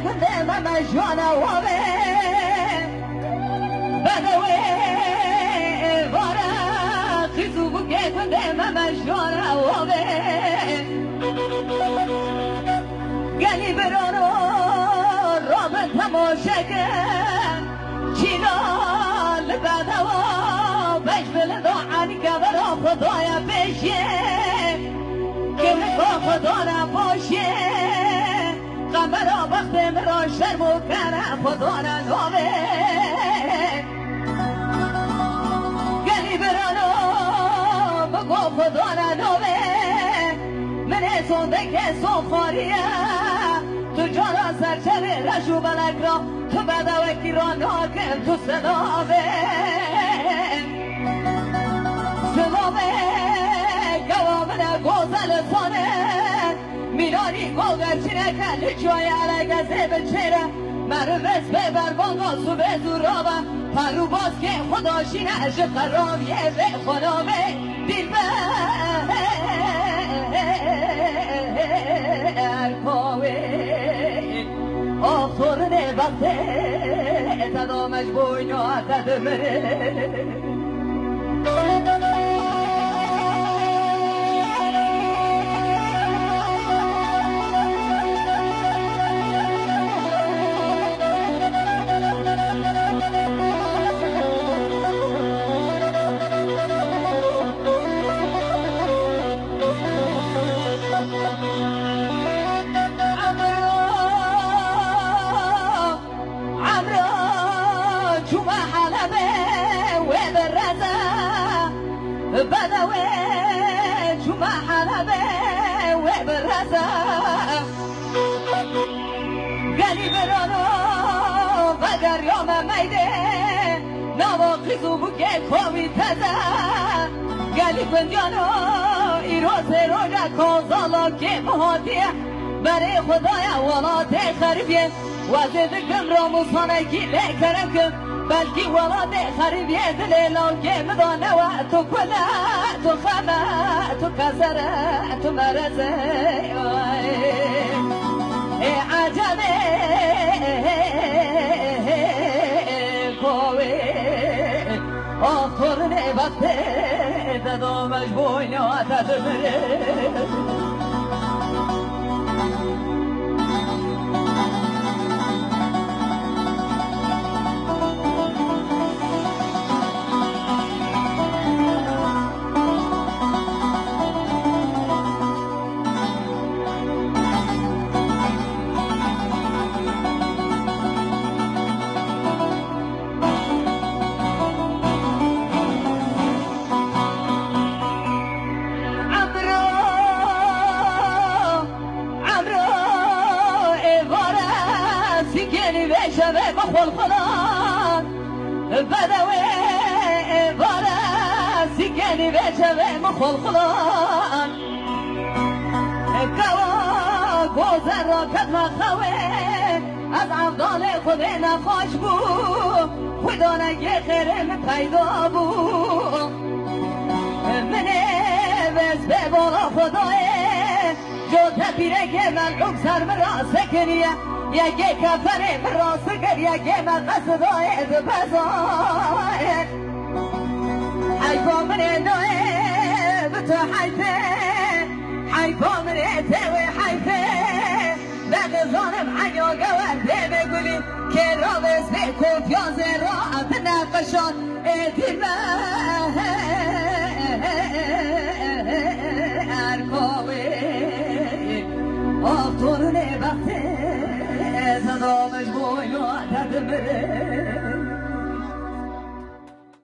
کنده ممجانا وابه بدوی وارا خیزو بگه کنده ممجانا وابه گلی برانو رابط تماشاگه چیلال بدوا بش بلدو عنی که برا خدای بشه که با خدا نباشه قمرا وقت مرا شرم و کنه خدا نامه گلی برانو بگو خدا نامه من سونده که سوخاریه تو جانا سرچه رشو بلک را تو بدوکی را ناکن تو سلامه سلامه گوامن گوزل سانه میرانی گوگر چینه کلی جای علگزه به چهره مرمز به بربانگا سو به زورابه پرو باز که خداشینه اش خرابیه به خنامه دیل به ارکاوه آخرنه وقته تدامش بوینا تدمه بدوي جمع حلبة وبرزة قالي برانو بقر يوم ميدة نواقص بكي كومي تزا قالي بنديانو إيروز روجا كوزالا كي مهاتيه بري خدايا ولا تخربين وزيد كم راموسانا كي لكرم كم بلكي ولا تخرب يد ليلو كم دانه وقتو كلا تو خما تو كسره تو مرزه ای عجبه کوه آخر وقت دادمش بوینا تدمره شبه بخول خلان بدوي بارا سيكاني بشبه بخول خلان قوا گوزر را کدما خواه از عمدان خودنا خوش بو خدا نگه خیرم پیدا بو منه بس به بالا خداه جو تپیره که من سر مرا سکنیه یکی کفره براس گر یکی مقصد داید بزاید حیفا من داید بتو حیفه حیفا من توی حیفه بغزانم حیا گورده بگولی که را بسه کفیاز را نقشان ادیل ارکاوه آفتون وقته زدامش بوینا تدمره